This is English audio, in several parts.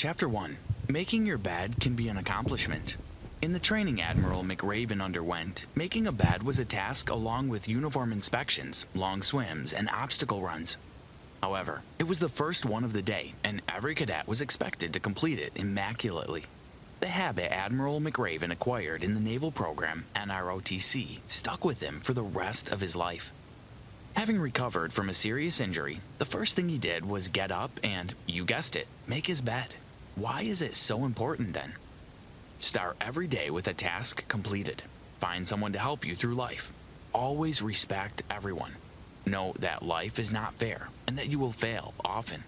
Chapter 1. Making your bed can be an accomplishment. In the training Admiral McRaven underwent, making a bed was a task along with uniform inspections, long swims, and obstacle runs. However, it was the first one of the day, and every cadet was expected to complete it immaculately. The habit Admiral McRaven acquired in the naval program NROTC stuck with him for the rest of his life. Having recovered from a serious injury, the first thing he did was get up and, you guessed it, make his bed. Why is it so important then? Start every day with a task completed. Find someone to help you through life. Always respect everyone. Know that life is not fair and that you will fail often.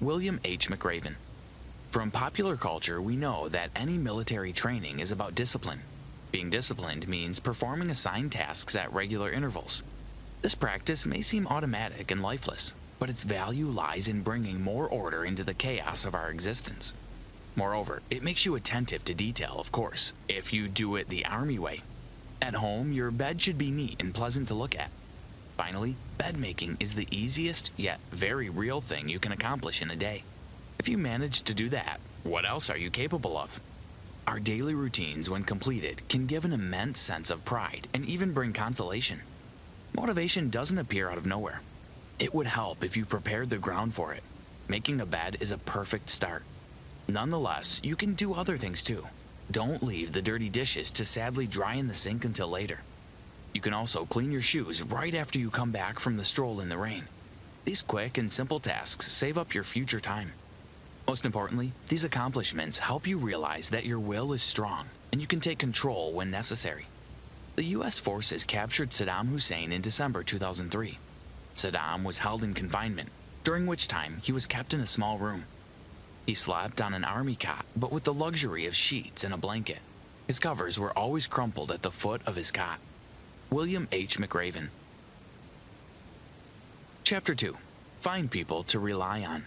William H. McRaven. From popular culture, we know that any military training is about discipline. Being disciplined means performing assigned tasks at regular intervals. This practice may seem automatic and lifeless, but its value lies in bringing more order into the chaos of our existence. Moreover, it makes you attentive to detail, of course, if you do it the Army way. At home, your bed should be neat and pleasant to look at. Finally, bed making is the easiest yet very real thing you can accomplish in a day. If you manage to do that, what else are you capable of? Our daily routines, when completed, can give an immense sense of pride and even bring consolation. Motivation doesn't appear out of nowhere. It would help if you prepared the ground for it. Making a bed is a perfect start. Nonetheless, you can do other things too. Don't leave the dirty dishes to sadly dry in the sink until later. You can also clean your shoes right after you come back from the stroll in the rain. These quick and simple tasks save up your future time. Most importantly, these accomplishments help you realize that your will is strong and you can take control when necessary. The U.S. forces captured Saddam Hussein in December 2003. Saddam was held in confinement, during which time he was kept in a small room. He slept on an army cot, but with the luxury of sheets and a blanket. His covers were always crumpled at the foot of his cot. William H. McRaven. Chapter 2. Find people to rely on.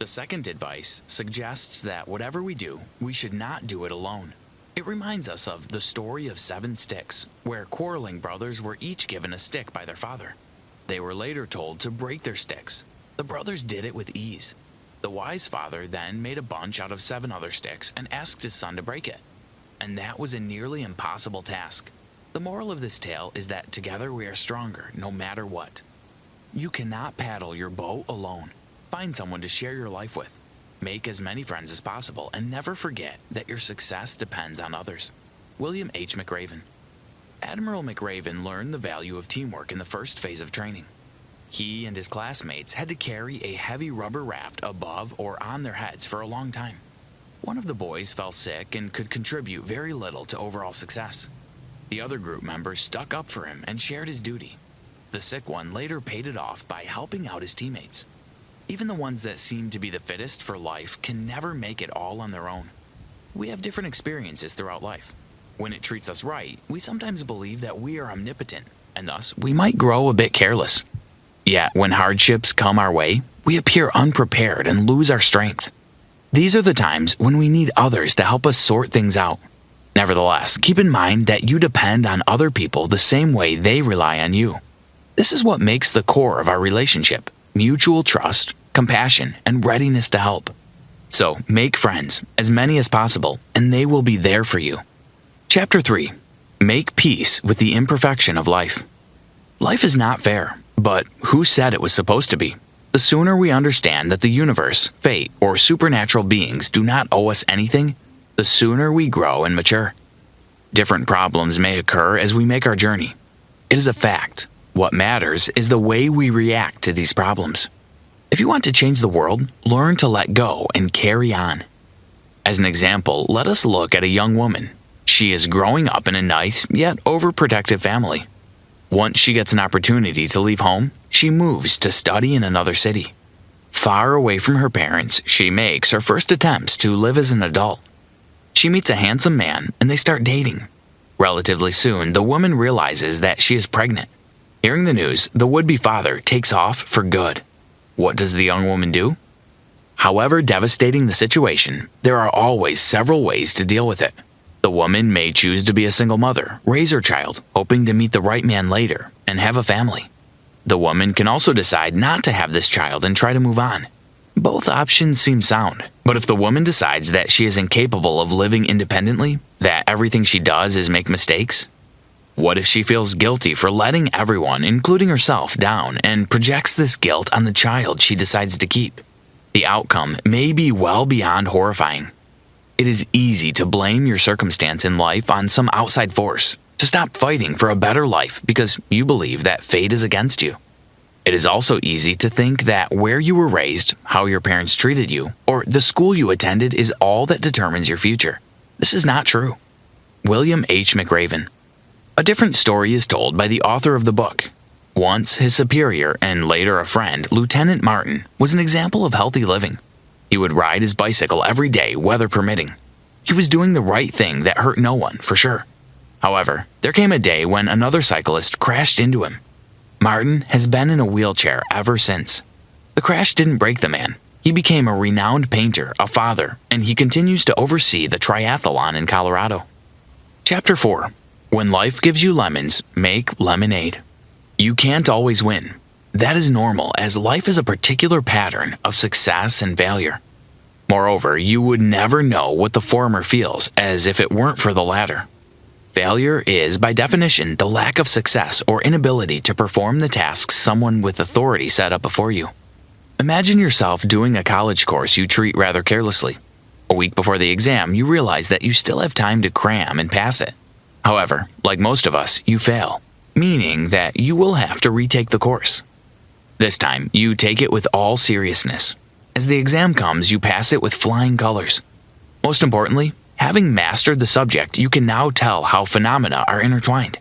The second advice suggests that whatever we do, we should not do it alone. It reminds us of the story of 7 sticks, where quarreling brothers were each given a stick by their father. They were later told to break their sticks. The brothers did it with ease. The wise father then made a bunch out of 7 other sticks and asked his son to break it. And that was a nearly impossible task. The moral of this tale is that together we are stronger no matter what. You cannot paddle your boat alone. Find someone to share your life with. Make as many friends as possible and never forget that your success depends on others. William H. McRaven. Admiral McRaven learned the value of teamwork in the first phase of training. He and his classmates had to carry a heavy rubber raft above or on their heads for a long time. One of the boys fell sick and could contribute very little to overall success. The other group members stuck up for him and shared his duty. The sick one later paid it off by helping out his teammates. Even the ones that seem to be the fittest for life can never make it all on their own. We have different experiences throughout life. When it treats us right, we sometimes believe that we are omnipotent, and thus we might grow a bit careless. Yet, when hardships come our way, we appear unprepared and lose our strength. These are the times when we need others to help us sort things out. Nevertheless, keep in mind that you depend on other people the same way they rely on you. This is what makes the core of our relationship: mutual trust, compassion, and readiness to help. So, make friends, as many as possible, and they will be there for you. Chapter 3. Make peace with the imperfection of life. Life is not fair, but who said it was supposed to be? The sooner we understand that the universe, fate, or supernatural beings do not owe us anything, the sooner we grow and mature. Different problems may occur as we make our journey. It is a fact. What matters is the way we react to these problems. If you want to change the world, learn to let go and carry on. As an example, let us look at a young woman. She is growing up in a nice, yet overprotective family. Once she gets an opportunity to leave home, she moves to study in another city. Far away from her parents, she makes her first attempts to live as an adult. She meets a handsome man and they start dating. Relatively soon, the woman realizes that she is pregnant. Hearing the news, the would-be father takes off for good. What does the young woman do? However devastating the situation, there are always several ways to deal with it. The woman may choose to be a single mother, raise her child, hoping to meet the right man later, and have a family. The woman can also decide not to have this child and try to move on. Both options seem sound, but if the woman decides that she is incapable of living independently, that everything she does is make mistakes? What if she feels guilty for letting everyone, including herself, down and projects this guilt on the child she decides to keep? The outcome may be well beyond horrifying. It is easy to blame your circumstance in life on some outside force, to stop fighting for a better life because you believe that fate is against you. It is also easy to think that where you were raised, how your parents treated you, or the school you attended is all that determines your future. This is not true. William H. McRaven. A different story is told by the author of the book. Once, his superior and later a friend, Lieutenant Martin, was an example of healthy living. He would ride his bicycle every day, weather permitting. He was doing the right thing that hurt no one, for sure. However, there came a day when another cyclist crashed into him. Martin has been in a wheelchair ever since. The crash didn't break the man. He became a renowned painter, a father, and he continues to oversee the triathlon in Colorado. Chapter 4. When life gives you lemons, make lemonade. You can't always win. That is normal, as life is a particular pattern of success and failure. Moreover, you would never know what the former feels as if it weren't for the latter. Failure is, by definition, the lack of success or inability to perform the tasks someone with authority set up before you. Imagine yourself doing a college course you treat rather carelessly. A week before the exam, you realize that you still have time to cram and pass it. However, like most of us, you fail, meaning that you will have to retake the course. This time, you take it with all seriousness. As the exam comes, you pass it with flying colors. Most importantly, having mastered the subject, you can now tell how phenomena are intertwined.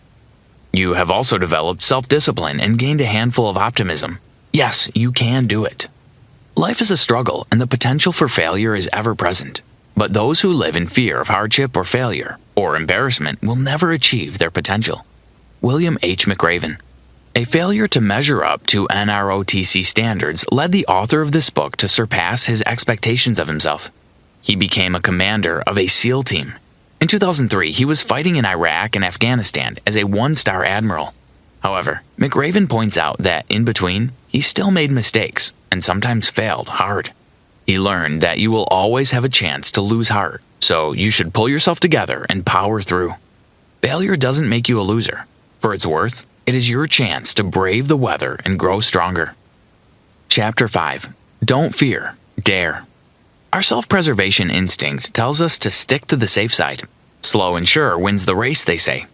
You have also developed self-discipline and gained a handful of optimism. Yes, you can do it. Life is a struggle, and the potential for failure is ever present. But those who live in fear of hardship or failure or embarrassment will never achieve their potential. William H. McRaven. A failure to measure up to NROTC standards led the author of this book to surpass his expectations of himself. He became a commander of a SEAL team. In 2003, he was fighting in Iraq and Afghanistan as a one-star admiral. However, McRaven points out that in between, he still made mistakes and sometimes failed hard. He learned that you will always have a chance to lose heart, so you should pull yourself together and power through. Failure doesn't make you a loser. For its worth, it is your chance to brave the weather and grow stronger. Chapter 5. Don't fear, dare. Our self-preservation instinct tells us to stick to the safe side. Slow and sure wins the race, they say.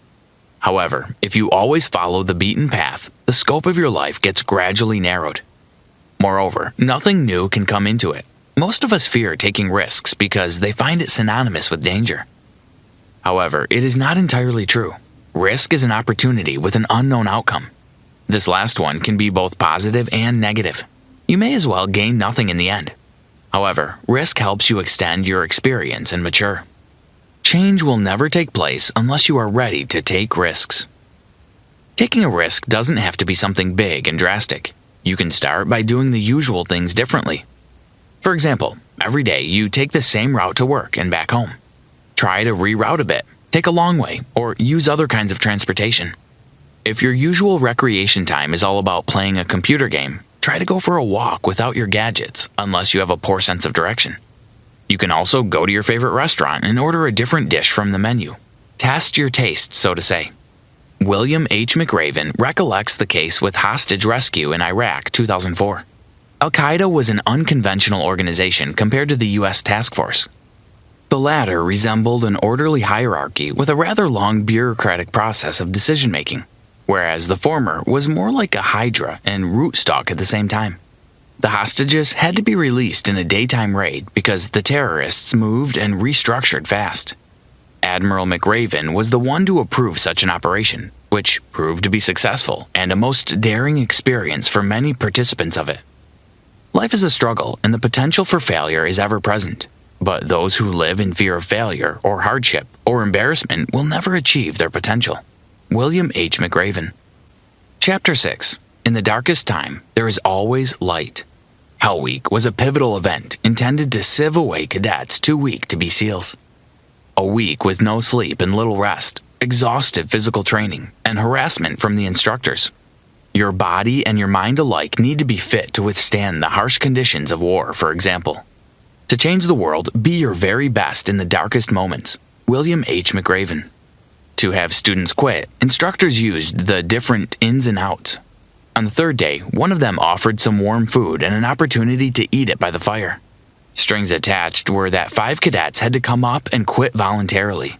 However, if you always follow the beaten path, the scope of your life gets gradually narrowed. Moreover, nothing new can come into it. Most of us fear taking risks because they find it synonymous with danger. However, it is not entirely true. Risk is an opportunity with an unknown outcome. This last one can be both positive and negative. You may as well gain nothing in the end. However, risk helps you extend your experience and mature. Change will never take place unless you are ready to take risks. Taking a risk doesn't have to be something big and drastic. You can start by doing the usual things differently. For example, every day you take the same route to work and back home. Try to reroute a bit, take a long way, or use other kinds of transportation. If your usual recreation time is all about playing a computer game, try to go for a walk without your gadgets, unless you have a poor sense of direction. You can also go to your favorite restaurant and order a different dish from the menu. Test your taste, so to say. William H. McRaven recollects the case with hostage rescue in Iraq 2004. Al-Qaeda was an unconventional organization compared to the U.S. task force. The latter resembled an orderly hierarchy with a rather long bureaucratic process of decision-making, whereas the former was more like a hydra and rootstock at the same time. The hostages had to be released in a daytime raid because the terrorists moved and restructured fast. Admiral McRaven was the one to approve such an operation, which proved to be successful and a most daring experience for many participants of it. Life is a struggle, and the potential for failure is ever present. But those who live in fear of failure or hardship or embarrassment will never achieve their potential. William H. McRaven. Chapter 6. In the darkest time, there is always light. Hell Week was a pivotal event intended to sieve away cadets too weak to be SEALs. A week with no sleep and little rest, exhaustive physical training, and harassment from the instructors. Your body and your mind alike need to be fit to withstand the harsh conditions of war, for example. To change the world, be your very best in the darkest moments. William H. McRaven. To have students quit, instructors used the different ins and outs. On the third day, one of them offered some warm food and an opportunity to eat it by the fire. Strings attached were that 5 cadets had to come up and quit voluntarily.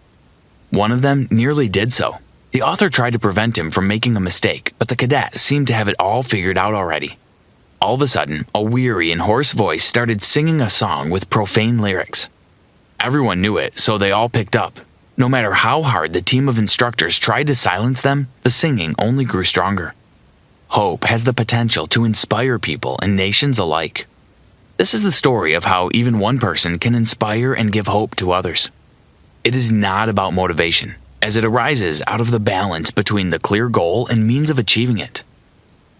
One of them nearly did so. The author tried to prevent him from making a mistake, but the cadet seemed to have it all figured out already. All of a sudden, a weary and hoarse voice started singing a song with profane lyrics. Everyone knew it, so they all picked up. No matter how hard the team of instructors tried to silence them, the singing only grew stronger. Hope has the potential to inspire people and nations alike. This is the story of how even one person can inspire and give hope to others. It is not about motivation, as it arises out of the balance between the clear goal and means of achieving it.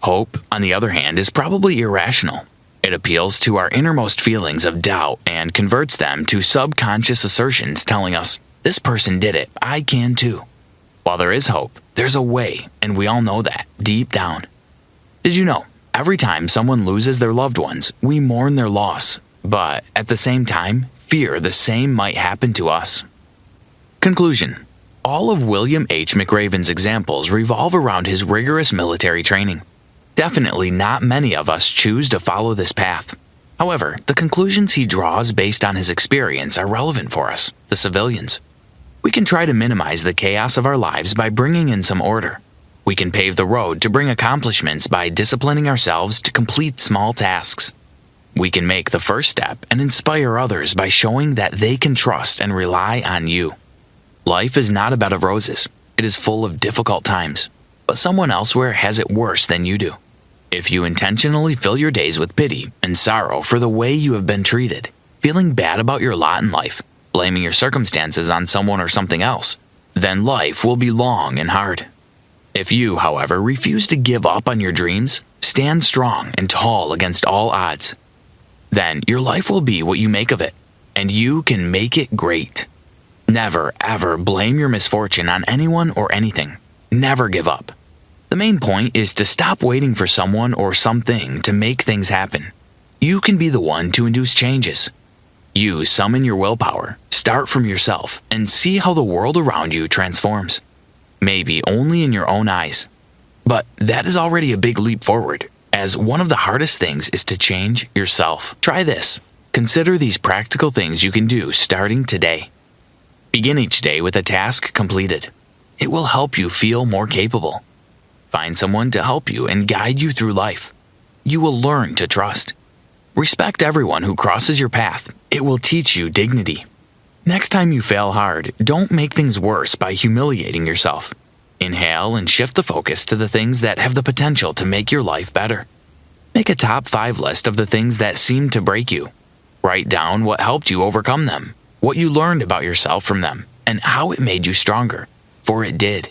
Hope, on the other hand, is probably irrational. It appeals to our innermost feelings of doubt and converts them to subconscious assertions telling us, "This person did it, I can too." While there is hope, there's a way, and we all know that, deep down. Did you know, every time someone loses their loved ones, we mourn their loss, but at the same time, fear the same might happen to us. Conclusion. All of William H. McRaven's examples revolve around his rigorous military training. Definitely not many of us choose to follow this path. However, the conclusions he draws based on his experience are relevant for us, the civilians. We can try to minimize the chaos of our lives by bringing in some order. We can pave the road to bring accomplishments by disciplining ourselves to complete small tasks. We can make the first step and inspire others by showing that they can trust and rely on you. Life is not a bed of roses. It is full of difficult times, but someone elsewhere has it worse than you do. If you intentionally fill your days with pity and sorrow for the way you have been treated, feeling bad about your lot in life, blaming your circumstances on someone or something else, then life will be long and hard. If you, however, refuse to give up on your dreams, stand strong and tall against all odds, then your life will be what you make of it, and you can make it great. Never, ever blame your misfortune on anyone or anything. Never give up. The main point is to stop waiting for someone or something to make things happen. You can be the one to induce changes. You summon your willpower, start from yourself, and see how the world around you transforms. Maybe only in your own eyes. But that is already a big leap forward, as one of the hardest things is to change yourself. Try this. Consider these practical things you can do starting today. Begin each day with a task completed. It will help you feel more capable. Find someone to help you and guide you through life. You will learn to trust. Respect everyone who crosses your path. It will teach you dignity. Next time you fail hard, don't make things worse by humiliating yourself. Inhale and shift the focus to the things that have the potential to make your life better. Make a top 5 list of the things that seemed to break you. Write down what helped you overcome them, what you learned about yourself from them, and how it made you stronger, for it did.